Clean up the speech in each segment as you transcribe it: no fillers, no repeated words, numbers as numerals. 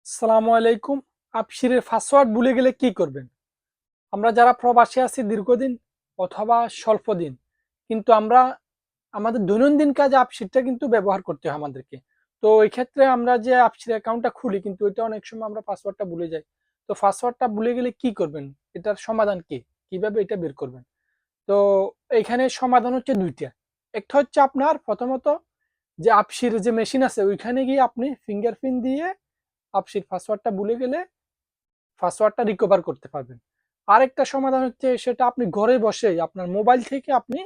আসসালামু আলাইকুম। আপশিরের পাসওয়ার্ড ভুলে গেলে কি করবেন? আমরা যারা প্রবাসী আছি দীর্ঘদিন অথবা স্বল্প দিন, কিন্তু আমরা আমাদের দৈনন্দিন কাজে আপশিরটা কিন্তু ব্যবহার করতে হয় আমাদেরকে। তো এই ক্ষেত্রে আমরা যে আপশির অ্যাকাউন্টটা খুলি, কিন্তু ওইটা অনেক সময় আমরা পাসওয়ার্ডটা ভুলে যাই। তো পাসওয়ার্ডটা ভুলে গেলে কি করবেন? এটার সমাধান কি? কিভাবে এটা বের করবেন? তো এখানে সমাধান হচ্ছে ২ টা। একটা হচ্ছে আপনার প্রথমত যে আপশির যে মেশিন আছে ওইখানে গিয়ে আপনি ফিঙ্গারপ্রিন্ট দিয়ে আপশির পাসওয়ার্ডটা ভুলে গেলে পাসওয়ার্ডটা রিকভার করতে পারবেন। আরেকটা সমাধান হচ্ছে সেটা আপনি ঘরে বসেই আপনার মোবাইল থেকে আপনি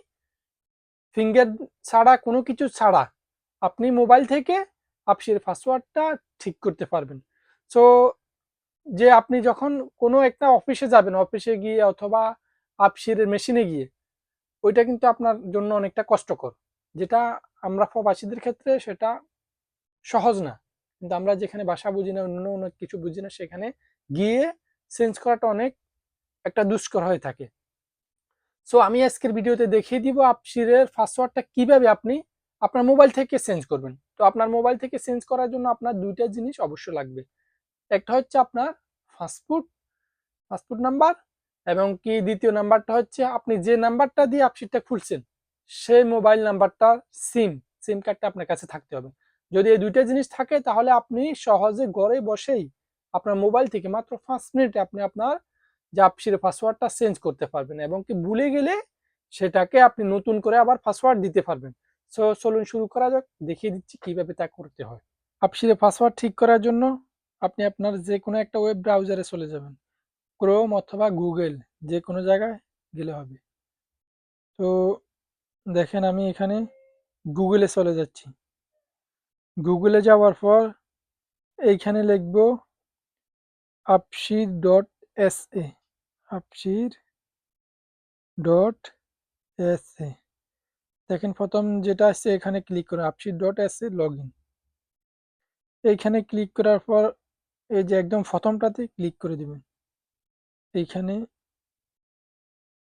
ফিঙ্গার ছাড়া কোনো কিছু ছাড়া আপনি মোবাইল থেকে আপসির পাসওয়ার্ডটা ঠিক করতে পারবেন। সো যে আপনি যখন কোনো একটা অফিসে যাবেন, অফিসে গিয়ে অথবা আপসিরের মেশিনে গিয়ে ওইটা কিন্তু আপনার জন্য অনেকটা কষ্টকর। যেটা আমরা প্রবাসীদের ক্ষেত্রে সেটা সহজ না। কিন্তু আমরা যেখানে ভাষা বুঝি না, অন্য অনেক কিছু বুঝি না, সেখানে গিয়ে চেঞ্জ করাটা অনেক একটা দুষ্কর হয়ে থাকে। সো আমি আজকের ভিডিওতে দেখিয়ে দিব আপশিরের পাসওয়ার্ডটা কিভাবে আপনি আপনার মোবাইল থেকে চেঞ্জ করবেন। তো আপনার মোবাইল থেকে চেঞ্জ করার জন্য আপনার দুইটা জিনিস অবশ্যই লাগবে। একটা হচ্ছে আপনার পাসপোর্ট পাসপোর্ট নাম্বার, এবং কি দ্বিতীয় নাম্বারটা হচ্ছে আপনি যে নাম্বারটা দিয়ে আপশিরটা খুলছেন সেই মোবাইল নাম্বারটা, সিম সিম কার্ডটা আপনার কাছে থাকতে হবে। যদি এই দুইটা জিনিস থাকে তাহলে আপনি সহজে ঘরে বসেই আপনার মোবাইল থেকে মাত্র 5 মিনিটে আপনি আপনার যে আপশিরের পাসওয়ার্ডটা চেঞ্জ করতে পারবেন, এবং কি ভুলে গেলে সেটাকে আপনি নতুন করে আবার পাসওয়ার্ড দিতে পারবেন। সো চলুন শুরু করা যাক, দেখিয়ে দিচ্ছি কিভাবে তা করতে হয়। আপশিরের পাসওয়ার্ড ঠিক করার জন্য আপনি আপনার যে কোনো একটা ওয়েব ব্রাউজারে চলে যাবেন, ক্রোম অথবা গুগল, যে কোনো জায়গায় গেলে হবে। তো দেখেন আমি এখানে গুগলে চলে যাচ্ছি। গুগলে যাওয়ার পর এইখানে লিখব আপশির ডট এস এ, আপশির ডট এস এ। দেখেন প্রথম যেটা আসছে এখানে ক্লিক করে আপশির dot S A log in. এইখানে ক্লিক করার পর এই যে একদম প্রথমটাতে ক্লিক করে দিবেন। এইখানে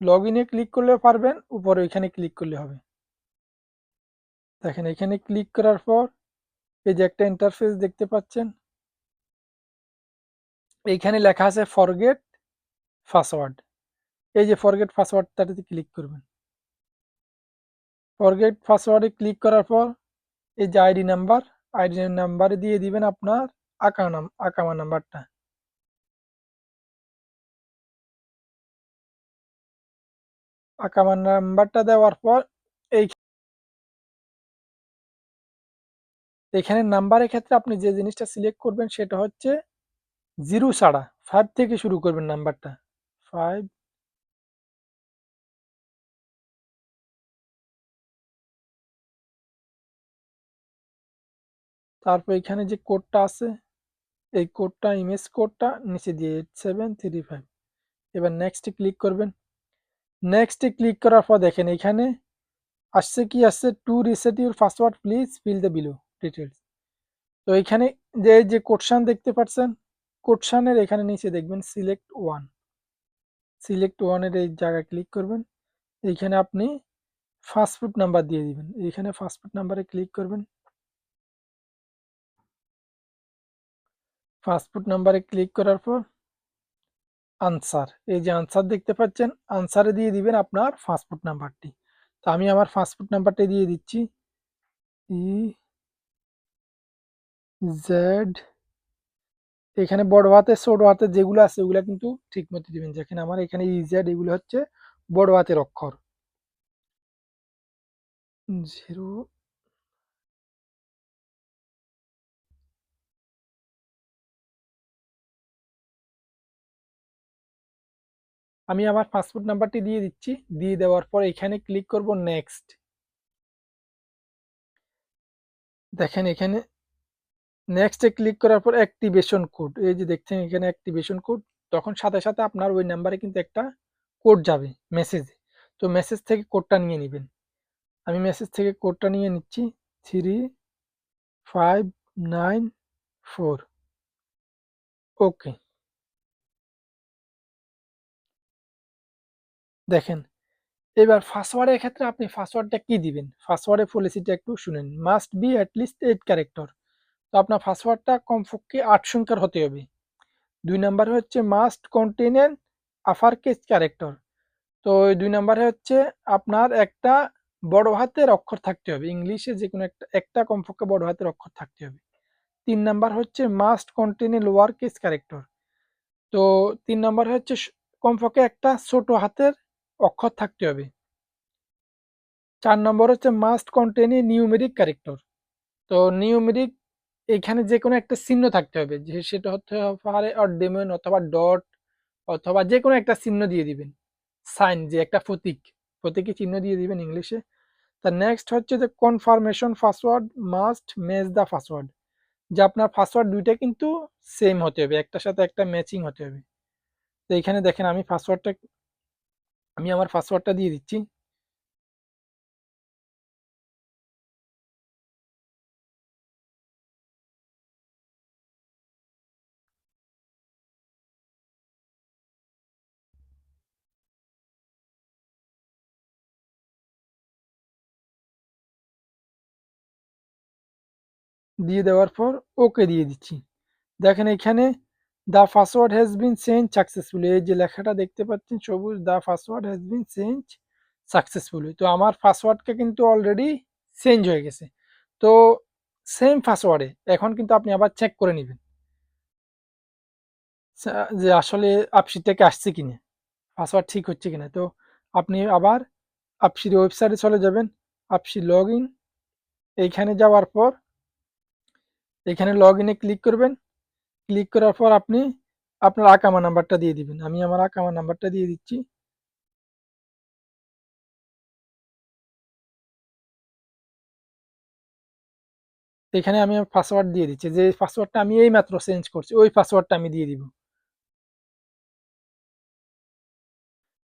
লগ ইনে ক্লিক করলেও পারবেন, উপরে ওইখানে ক্লিক করলে হবে। দেখেন এখানে ক্লিক করার পর এই যে একটা ইন্টারফেস দেখতে পাচ্ছেন, এইখানে লেখা আছে ফরগেট পাসওয়ার্ড। এই যে ফরগেট পাসওয়ার্ডটাতে ক্লিক করবেন। ফরগেট পাসওয়ার্ডে ক্লিক করার পর এই যে আইডি নাম্বারে দিয়ে দিবেন আপনার আকামা নাম্বারটা। আকামা নাম্বারটা দেওয়ার পর এই এখানে নাম্বারের ক্ষেত্রে আপনি যে জিনিসটা সিলেক্ট করবেন সেটা হচ্ছে 0 ছাড়া 5 থেকে শুরু করবেন নাম্বারটা। 5, তারপর এখানে যে কোডটা আছে এই কোডটা, ইমেজ কোডটা নিচে দিয়ে 8735। এবার নেক্সটে ক্লিক করবেন। নেক্সটে ক্লিক করার পর দেখেন এখানে আসছে কি আসছে, to reset your password please fill the below details. তো এখানে যে কোডশান দেখতে পাচ্ছেন, কোডশানের এখানে নিচে দেখবেন সিলেক্ট ওয়ান। সিলেক্ট ওয়ানের এই জায়গায় ক্লিক করবেন। এইখানে আপনি পাসপোর্ট নাম্বার দিয়ে দিবেন। এইখানে পাসপোর্ট নাম্বারে ক্লিক করবেন। পাসপোর্ট নাম্বারে ক্লিক করার পর আনসার, এই যে আনসার দেখতে পাচ্ছেন, আনসারে দিয়ে দিবেন আপনার পাসপোর্ট নাম্বারটি। তো আমি আমার পাসপোর্ট নাম্বারটা দিয়ে দিচ্ছি, জেড, এখানে বড় হাতে ছোট হাতে যেগুলো আছে ওগুলো কিন্তু ঠিক মতো দিবেন। যেখানে আমার এখানে ইজেড, এগুলো হচ্ছে বড় হাতের অক্ষর। 0, আমি আমার পাসপোর্ট নাম্বারটি দিয়ে দিচ্ছি। দিয়ে দেওয়ার পর এখানে ক্লিক করব নেক্সট। দেখেন এখানে নেক্সটে ক্লিক করার পর অ্যাক্টিভেশন কোড, এই যে দেখছেন এখানে অ্যাক্টিভেশন কোড, তখন সাথে সাথে আপনার ওই নাম্বারে কিন্তু একটা কোড যাবে মেসেজে। তো মেসেজ থেকে কোডটা নিয়ে নেবেন। আমি মেসেজ থেকে কোডটা নিয়ে নিচ্ছি, 3594। ওকে। দেখেন এবার পাসওয়ার্ডের ক্ষেত্রে আপনি পাসওয়ার্ডটা কি দিবেন? পাসওয়ার্ডের পলিসিটা একটু শুনেন। Must be at least 8 character. তো তো আপনার পাসওয়ার্ডটা কমপক্ষে 8 সংখ্যার হতে হবে। 2 নাম্বারে হচ্ছে must contain an upper case character. তো 2 নাম্বারে হচ্ছে আপনার একটা বড় হাতের অক্ষর থাকতে হবে। ইংলিশে যেকোনো একটা কমপক্ষে বড় হাতের অক্ষর থাকতে হবে। 3 নাম্বার হচ্ছে মাস্ট কন্টেইন এ লোয়ার কেস ক্যারেক্টার। তো 3 নাম্বার হচ্ছে কমপক্ষে একটা ছোট হাতের অক্ষর থাকতে হবে। 4 নম্বর হচ্ছে মাস্ট কন্টেইন এ নিউমেরিক ক্যারেক্টার। তো নিউমেরিক এখানে যেকোনো একটা চিহ্ন থাকতে হবে, যে সেটা হতে পারে অডেমন অথবা ডট অথবা যেকোনো একটা চিহ্ন দিয়ে দিবেন। সাইন যে একটা প্রতীকী চিহ্ন দিয়ে দিবেন ইংলিশে। তার নেক্সট হচ্ছে যে confirmation password must match the password, যে আপনার পাসওয়ার্ড দুইটা কিন্তু সেম হতে হবে, একটার সাথে একটা ম্যাচিং হতে হবে। তো এখানে দেখেন আমি আমার পাসওয়ার্ডটা দিয়ে দিচ্ছি। দিয়ে দেওয়ার পর ওকে দিয়ে দিচ্ছি। দেখেন এখানে the password has been change successfully, এই যে লেখাটা দেখতে পাচ্ছেন সবুজ, the password has been change successfully. তো আমার পাসওয়ার্ডটা কিন্তু অলরেডি চেঞ্জ হয়ে গেছে। তো সেম পাসওয়ার্ডে এখন কিন্তু আপনি আবার চেক করে নেবেন যে আসলে আপসি থেকে আসছে কিনা, পাসওয়ার্ড ঠিক হচ্ছে কিনা। তো আপনি আবার আপসির ওয়েবসাইটে চলে যাবেন, আপসি লগ ইন, এইখানে যাওয়ার পর এখানে লগ ইনে ক্লিক করবেন। ক্লিক করার পর আপনি আপনার আকামা নাম্বারটা দিয়ে দিবেন। আমি আমার আকামা নাম্বারটা দিয়ে দিচ্ছি। এখানে আমি আমার পাসওয়ার্ড দিয়ে দিচ্ছি, যে পাসওয়ার্ডটা আমি এইমাত্র চেঞ্জ করছি ওই পাসওয়ার্ডটা আমি দিয়ে দিব।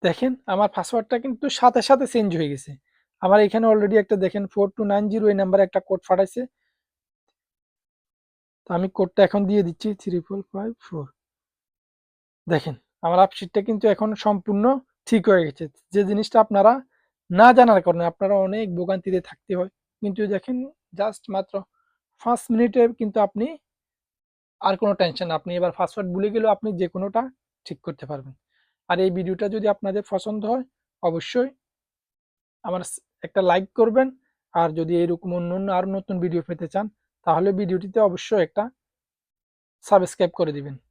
দেখেন আমার পাসওয়ার্ডটা কিন্তু সাথে সাথে চেঞ্জ হয়ে গেছে। আমার এখানে অলরেডি একটা দেখেন 4290 এই নাম্বারে একটা কোড পাঠাইছে। তো আমি কোডটা এখন দিয়ে দিচ্ছি 34554। দেখেন আমার আপশিটটা কিন্তু এখন সম্পূর্ণ ঠিক হয়ে গেছে। যে জিনিসটা আপনারা না জানার কারণে আপনারা অনেক ভোগান্তিতে থাকতে হয়, কিন্তু দেখেন জাস্ট মাত্র 5 মিনিটে কিন্তু আপনি আর কোনো টেনশন না, আপনি এবার পাসওয়ার্ড ভুলে গেলেও আপনি যে কোনোটা ঠিক করতে পারবেন। আর এই ভিডিওটা যদি আপনাদের পছন্দ হয় অবশ্যই আমার একটা লাইক করবেন। আর যদি এরকম অন্য আরো নতুন ভিডিও পেতে চান তাহলে ভিডিওটিতে অবশ্যই একটা সাবস্ক্রাইব করে দিবেন।